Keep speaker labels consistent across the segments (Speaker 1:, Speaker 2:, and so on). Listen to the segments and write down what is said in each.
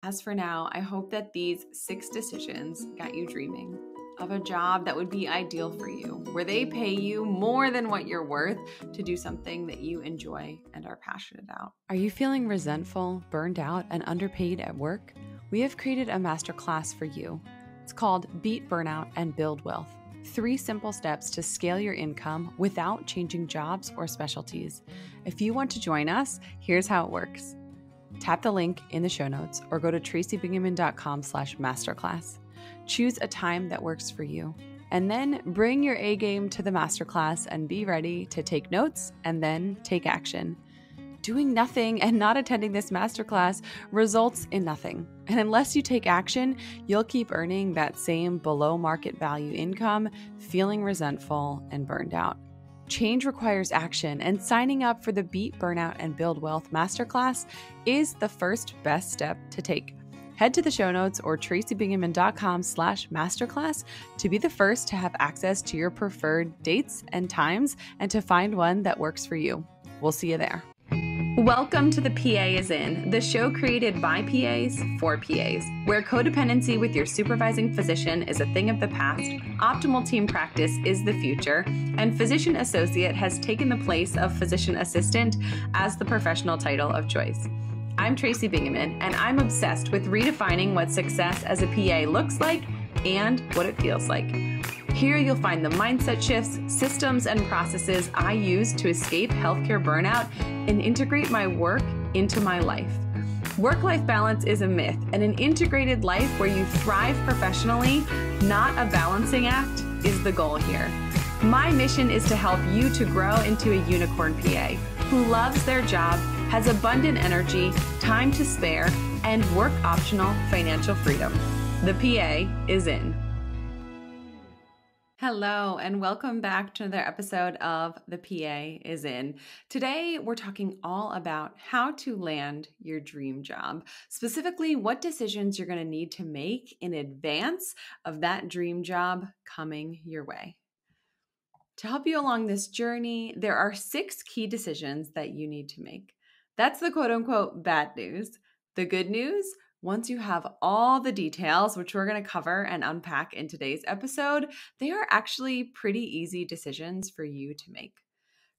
Speaker 1: As for now, I hope that these 6 decisions got you dreaming of a job that would be ideal for you, where they pay you more than what you're worth to do something that you enjoy and are passionate about. Are you feeling resentful, burned out, and underpaid at work? We have created a masterclass for you. It's called Beat Burnout and Build Wealth. 3 simple steps to scale your income without changing jobs or specialties. If you want to join us, here's how it works. Tap the link in the show notes or go to tracybingaman.com/masterclass. Choose a time that works for you. And then bring your A game to the masterclass and be ready to take notes and then take action. Doing nothing and not attending this masterclass results in nothing. And unless you take action, you'll keep earning that same below market value income, feeling resentful and burned out. Change requires action, and signing up for the Beat Burnout and Build Wealth Masterclass is the first best step to take. Head to the show notes or tracybingaman.com/masterclass to be the first to have access to your preferred dates and times and to find one that works for you. We'll see you there. Welcome to The PA is In, the show created by PAs for PAs, where codependency with your supervising physician is a thing of the past, optimal team practice is the future, and physician associate has taken the place of physician assistant as the professional title of choice. I'm Tracy Bingaman, and I'm obsessed with redefining what success as a PA looks like and what it feels like. Here you'll find the mindset shifts, systems, and processes I use to escape healthcare burnout and integrate my work into my life. Work-life balance is a myth, and an integrated life where you thrive professionally, not a balancing act, is the goal here. My mission is to help you to grow into a unicorn PA who loves their job, has abundant energy, time to spare, and work-optional financial freedom. The PA is in. Hello, and welcome back to another episode of The PA is In. Today, we're talking all about how to land your dream job, specifically what decisions you're going to need to make in advance of that dream job coming your way. To help you along this journey, there are 6 key decisions that you need to make. That's the quote-unquote bad news. The good news, once you have all the details, which we're going to cover and unpack in today's episode, they are actually pretty easy decisions for you to make.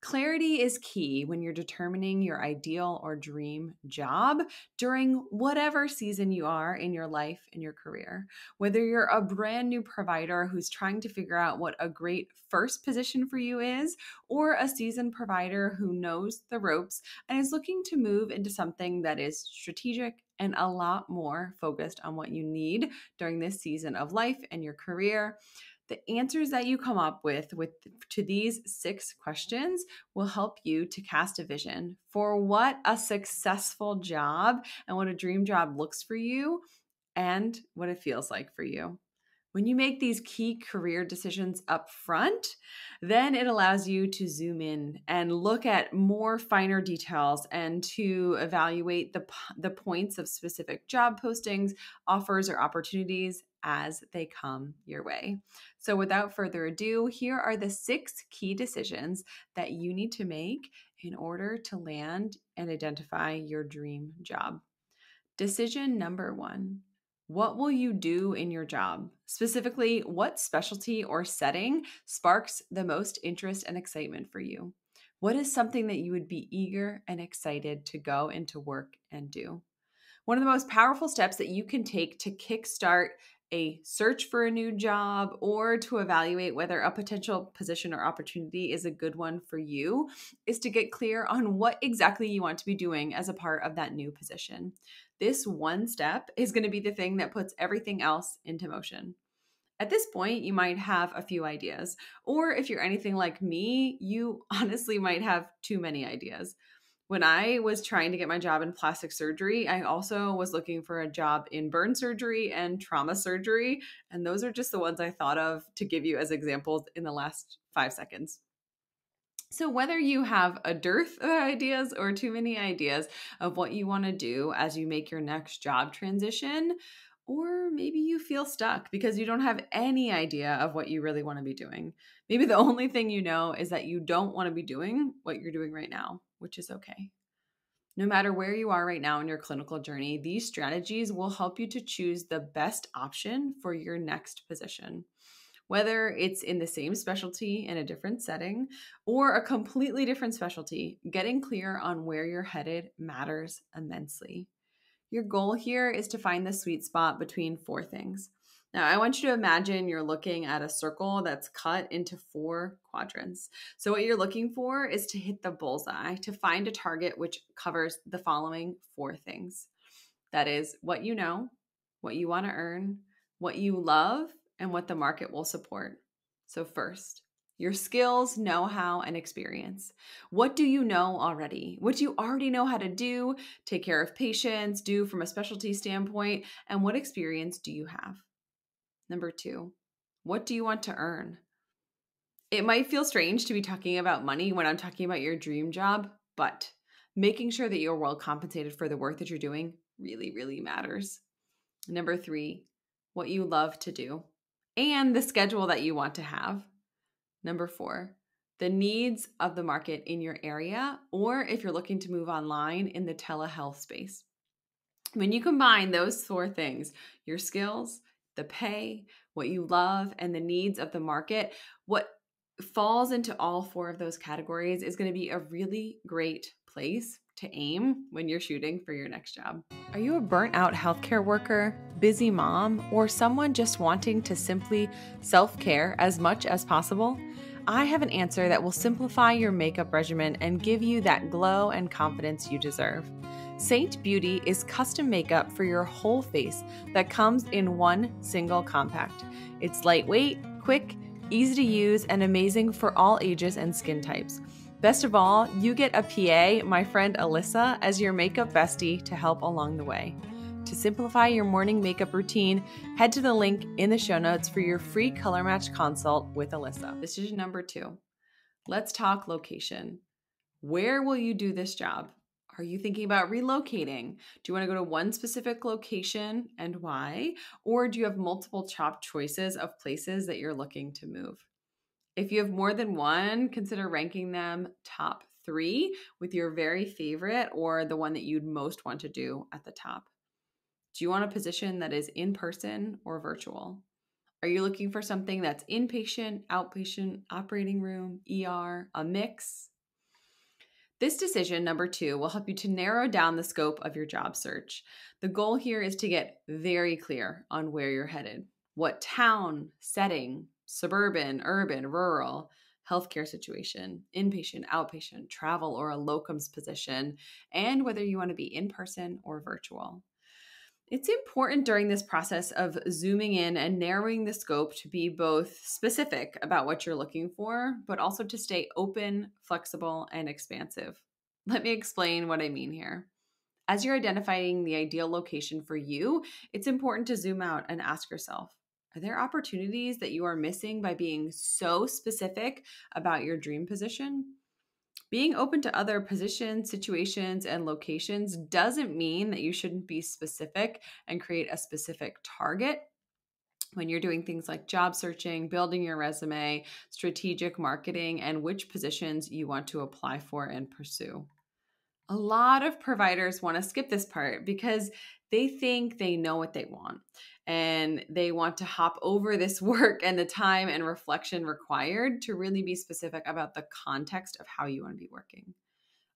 Speaker 1: Clarity is key when you're determining your ideal or dream job during whatever season you are in your life and your career. Whether you're a brand new provider who's trying to figure out what a great first position for you is, or a seasoned provider who knows the ropes and is looking to move into something that is strategic and a lot more focused on what you need during this season of life and your career. The answers that you come up with to these 6 questions will help you to cast a vision for what a successful job and what a dream job looks for you and what it feels like for you. When you make these key career decisions up front, then it allows you to zoom in and look at more finer details and to evaluate the points of specific job postings, offers, or opportunities as they come your way. So without further ado, here are the 6 key decisions that you need to make in order to land and identify your dream job. Decision number 1. What will you do in your job? Specifically, what specialty or setting sparks the most interest and excitement for you? What is something that you would be eager and excited to go into work and do? One of the most powerful steps that you can take to kickstart a search for a new job or to evaluate whether a potential position or opportunity is a good one for you is to get clear on what exactly you want to be doing as a part of that new position. This one step is going to be the thing that puts everything else into motion. At this point, you might have a few ideas, or if you're anything like me, you honestly might have too many ideas. When I was trying to get my job in plastic surgery, I also was looking for a job in burn surgery and trauma surgery. And those are just the ones I thought of to give you as examples in the last 5 seconds. So whether you have a dearth of ideas or too many ideas of what you want to do as you make your next job transition, or maybe you feel stuck because you don't have any idea of what you really want to be doing. Maybe the only thing you know is that you don't want to be doing what you're doing right now, which is okay. No matter where you are right now in your clinical journey, these strategies will help you to choose the best option for your next position. Whether it's in the same specialty in a different setting or a completely different specialty, getting clear on where you're headed matters immensely. Your goal here is to find the sweet spot between four things. Now, I want you to imagine you're looking at a circle that's cut into four quadrants. So, what you're looking for is to hit the bullseye, to find a target which covers the following four things. That is what you know, what you want to earn, what you love, and what the market will support. So, first, your skills, know how, and experience. What do you know already? What do you already know how to do, take care of patients, do from a specialty standpoint, and what experience do you have? Number two, what do you want to earn? It might feel strange to be talking about money when I'm talking about your dream job, but making sure that you're well compensated for the work that you're doing really, really matters. Number three, what you love to do and the schedule that you want to have. Number four, the needs of the market in your area, or if you're looking to move online in the telehealth space. When you combine those four things, your skills, the pay, what you love, and the needs of the market, what falls into all four of those categories is going to be a really great place to aim when you're shooting for your next job. Are you a burnt out healthcare worker, busy mom, or someone just wanting to simply self-care as much as possible? I have an answer that will simplify your makeup regimen and give you that glow and confidence you deserve. Saint Beauty is custom makeup for your whole face that comes in one single compact. It's lightweight, quick, easy to use, and amazing for all ages and skin types. Best of all, you get a PA, my friend Alyssa, as your makeup bestie to help along the way. To simplify your morning makeup routine, head to the link in the show notes for your free color match consult with Alyssa. Decision number two. Let's talk location. Where will you do this job? Are you thinking about relocating? Do you want to go to one specific location and why? Or do you have multiple top choices of places that you're looking to move? If you have more than one, consider ranking them top three with your very favorite or the one that you'd most want to do at the top. Do you want a position that is in person or virtual? Are you looking for something that's inpatient, outpatient, operating room, ER, a mix? This decision, number two, will help you to narrow down the scope of your job search. The goal here is to get very clear on where you're headed. What town, setting, suburban, urban, rural, healthcare situation, inpatient, outpatient, travel, or a locums position, and whether you want to be in person or virtual. It's important during this process of zooming in and narrowing the scope to be both specific about what you're looking for, but also to stay open, flexible, and expansive. Let me explain what I mean here. As you're identifying the ideal location for you, it's important to zoom out and ask yourself, are there opportunities that you are missing by being so specific about your dream position? Being open to other positions, situations, and locations doesn't mean that you shouldn't be specific and create a specific target when you're doing things like job searching, building your resume, strategic marketing, and which positions you want to apply for and pursue. A lot of providers want to skip this part because they think they know what they want and they want to hop over this work and the time and reflection required to really be specific about the context of how you want to be working.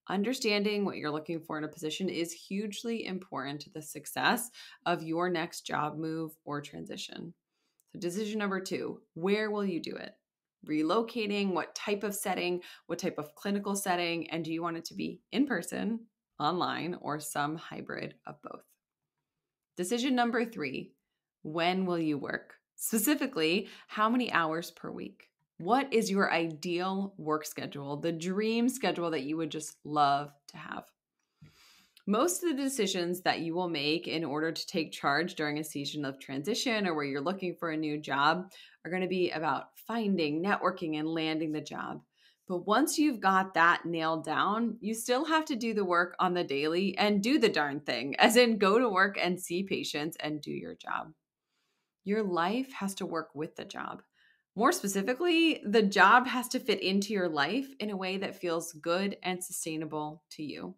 Speaker 1: Understanding what you're looking for in a position is hugely important to the success of your next job move or transition. So decision number two, where will you do it? Relocating, what type of setting, what type of clinical setting, and do you want it to be in person, online, or some hybrid of both? Decision number three, when will you work? Specifically, how many hours per week? What is your ideal work schedule, the dream schedule that you would just love to have? Most of the decisions that you will make in order to take charge during a season of transition or where you're looking for a new job are going to be about finding, networking, and landing the job. But once you've got that nailed down, you still have to do the work on the daily and do the darn thing, as in go to work and see patients and do your job. Your life has to work with the job. More specifically, the job has to fit into your life in a way that feels good and sustainable to you.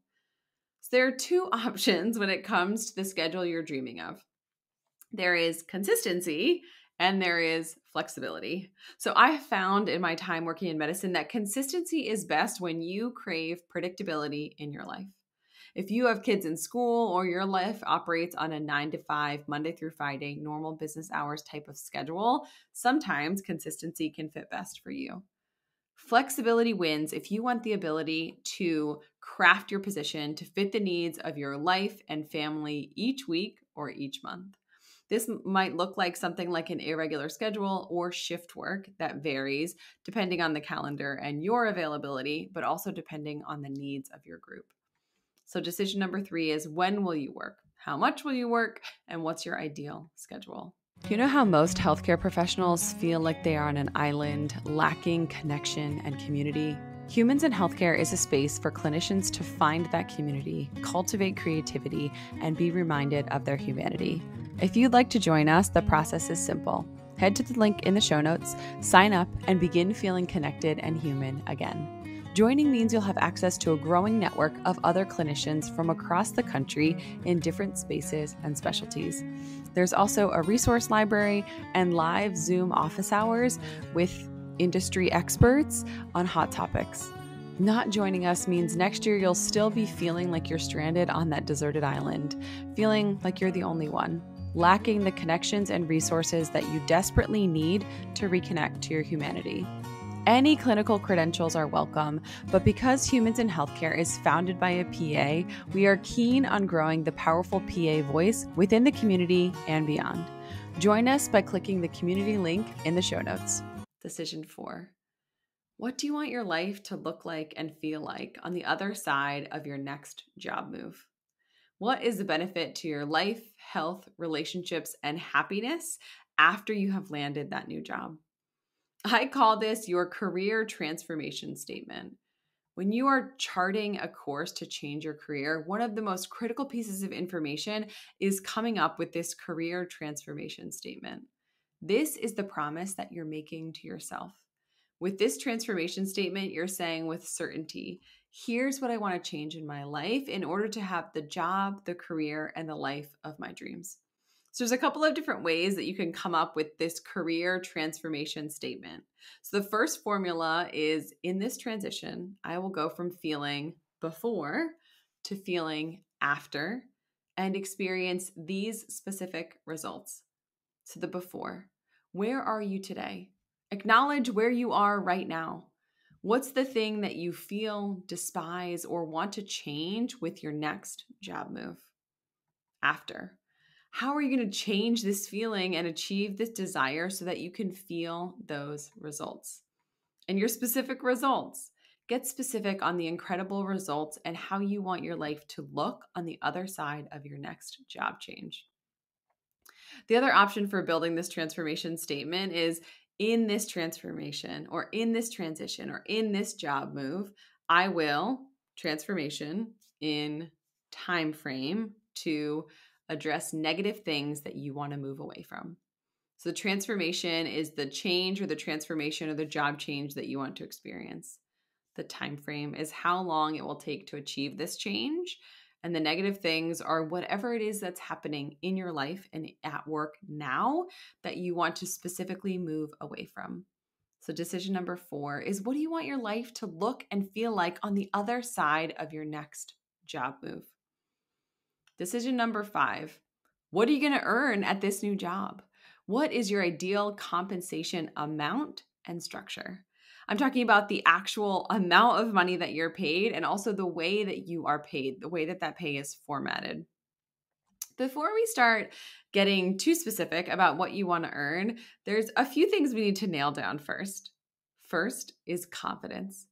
Speaker 1: So there are two options when it comes to the schedule you're dreaming of. There is consistency and there is flexibility. So I have found in my time working in medicine that consistency is best when you crave predictability in your life. If you have kids in school or your life operates on a 9 to 5, Monday through Friday, normal business hours type of schedule, sometimes consistency can fit best for you. Flexibility wins if you want the ability to craft your position to fit the needs of your life and family each week or each month. This might look like something like an irregular schedule or shift work that varies depending on the calendar and your availability, but also depending on the needs of your group. So decision number 3 is, when will you work? How much will you work? And what's your ideal schedule? You know how most healthcare professionals feel like they are on an island, lacking connection and community? Humans in Healthcare is a space for clinicians to find that community, cultivate creativity, and be reminded of their humanity. If you'd like to join us, the process is simple. Head to the link in the show notes, sign up, and begin feeling connected and human again. Joining means you'll have access to a growing network of other clinicians from across the country in different spaces and specialties. There's also a resource library and live Zoom office hours with industry experts on hot topics. Not joining us means next year you'll still be feeling like you're stranded on that deserted island, feeling like you're the only one, lacking the connections and resources that you desperately need to reconnect to your humanity. Any clinical credentials are welcome, but because Humans in Healthcare is founded by a PA, we are keen on growing the powerful PA voice within the community and beyond. Join us by clicking the community link in the show notes. Decision 4. What do you want your life to look like and feel like on the other side of your next job move? What is the benefit to your life, health, relationships, and happiness after you have landed that new job? I call this your career transformation statement. When you are charting a course to change your career, one of the most critical pieces of information is coming up with this career transformation statement. This is the promise that you're making to yourself. With this transformation statement, you're saying with certainty, here's what I want to change in my life in order to have the job, the career, and the life of my dreams. So there's a couple of different ways that you can come up with this career transformation statement. So the first formula is, in this transition, I will go from feeling before to feeling after and experience these specific results. So the before, where are you today? Acknowledge where you are right now. What's the thing that you feel, despise, or want to change with your next job move? After, how are you going to change this feeling and achieve this desire so that you can feel those results? And your specific results. Get specific on the incredible results and how you want your life to look on the other side of your next job change. The other option for building this transformation statement is, in this transformation or in this transition or in this job move, I will transformation in time frame to address negative things that you want to move away from. So the transformation is the change or the transformation or the job change that you want to experience. The time frame is how long it will take to achieve this change. And the negative things are whatever it is that's happening in your life and at work now that you want to specifically move away from. So decision number 4 is, what do you want your life to look and feel like on the other side of your next job move? Decision number 5, what are you going to earn at this new job? What is your ideal compensation amount and structure? I'm talking about the actual amount of money that you're paid and also the way that you are paid, the way that that pay is formatted. Before we start getting too specific about what you want to earn, there's a few things we need to nail down first. First is confidence.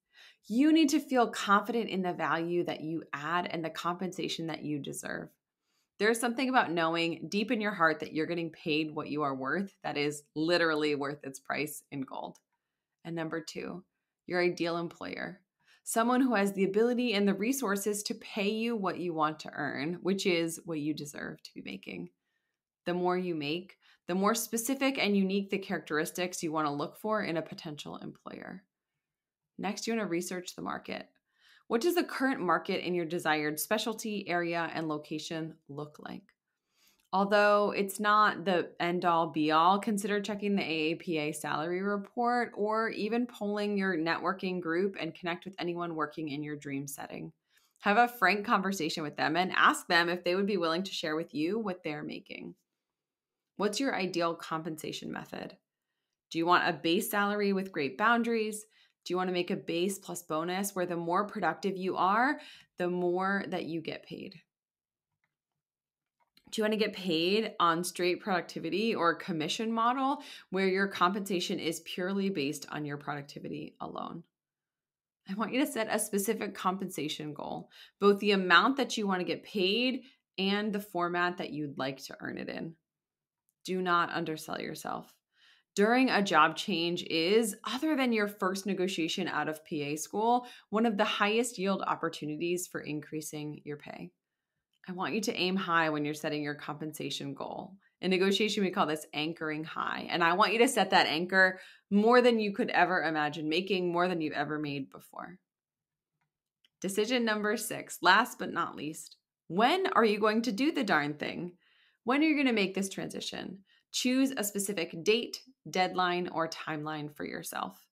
Speaker 1: You need to feel confident in the value that you add and the compensation that you deserve. There's something about knowing deep in your heart that you're getting paid what you are worth that is literally worth its price in gold. And number 2, your ideal employer. Someone who has the ability and the resources to pay you what you want to earn, which is what you deserve to be making. The more you make, the more specific and unique the characteristics you want to look for in a potential employer. Next, you want to research the market. What does the current market in your desired specialty, area, and location look like? Although it's not the end-all be-all, consider checking the AAPA salary report or even polling your networking group and connect with anyone working in your dream setting. Have a frank conversation with them and ask them if they would be willing to share with you what they're making. What's your ideal compensation method? Do you want a base salary with great boundaries? Do you want to make a base plus bonus where the more productive you are, the more that you get paid? Do you want to get paid on straight productivity or a commission model where your compensation is purely based on your productivity alone? I want you to set a specific compensation goal, both the amount that you want to get paid and the format that you'd like to earn it in. Do not undersell yourself. During a job change is, other than your first negotiation out of PA school, one of the highest yield opportunities for increasing your pay. I want you to aim high when you're setting your compensation goal. In negotiation, we call this anchoring high. And I want you to set that anchor more than you could ever imagine making, more than you've ever made before. Decision number 6, last but not least. When are you going to do the darn thing? When are you going to make this transition? Choose a specific date, deadline, or timeline for yourself.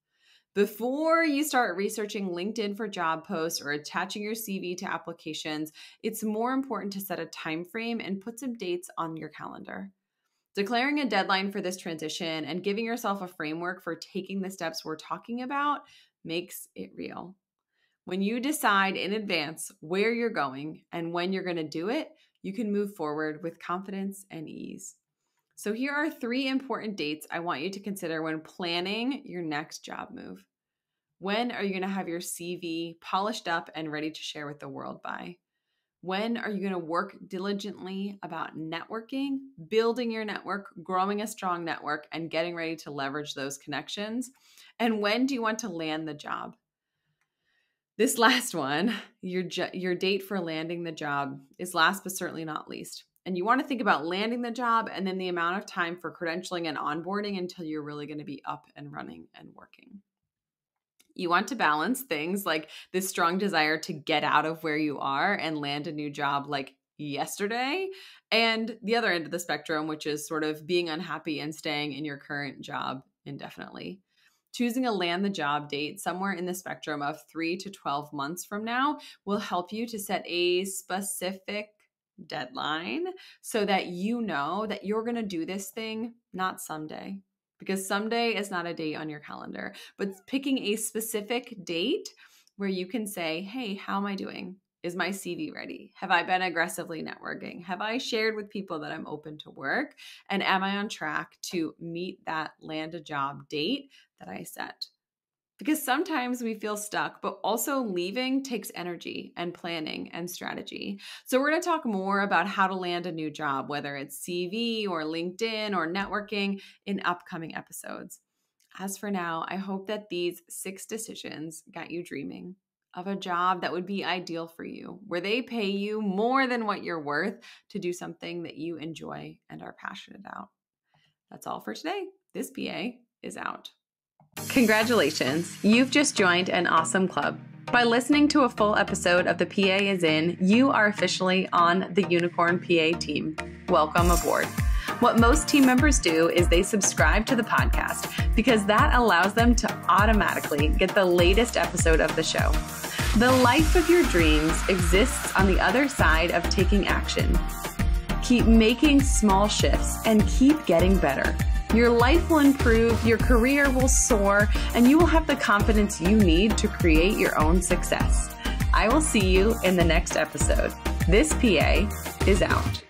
Speaker 1: Before you start researching LinkedIn for job posts or attaching your CV to applications, it's more important to set a time frame and put some dates on your calendar. Declaring a deadline for this transition and giving yourself a framework for taking the steps we're talking about makes it real. When you decide in advance where you're going and when you're going to do it, you can move forward with confidence and ease. So here are 3 important dates I want you to consider when planning your next job move. When are you going to have your CV polished up and ready to share with the world by? When are you going to work diligently about networking, building your network, growing a strong network, and getting ready to leverage those connections? And when do you want to land the job? This last one, your date for landing the job, is last but certainly not least. And you want to think about landing the job and then the amount of time for credentialing and onboarding until you're really going to be up and running and working. You want to balance things like this strong desire to get out of where you are and land a new job like yesterday, and the other end of the spectrum, which is sort of being unhappy and staying in your current job indefinitely. Choosing a land the job date somewhere in the spectrum of 3 to 12 months from now will help you to set a specific deadline so that you know that you're going to do this thing not someday, because someday is not a date on your calendar, but picking a specific date where you can say, hey, how am I doing? Is my CV ready? Have I been aggressively networking? Have I shared with people that I'm open to work? And am I on track to meet that land a job date that I set? Because sometimes we feel stuck, but also leaving takes energy and planning and strategy. So we're going to talk more about how to land a new job, whether it's CV or LinkedIn or networking, in upcoming episodes. As for now, I hope that these 6 decisions got you dreaming of a job that would be ideal for you, where they pay you more than what you're worth to do something that you enjoy and are passionate about. That's all for today. This PA is out. Congratulations, you've just joined an awesome club. By listening to a full episode of The PA is In, you are officially on the Unicorn PA team. Welcome aboard. What most team members do is they subscribe to the podcast because that allows them to automatically get the latest episode of the show. The life of your dreams exists on the other side of taking action. Keep making small shifts and keep getting better. Your life will improve, your career will soar, and you will have the confidence you need to create your own success. I will see you in the next episode. This PA is out.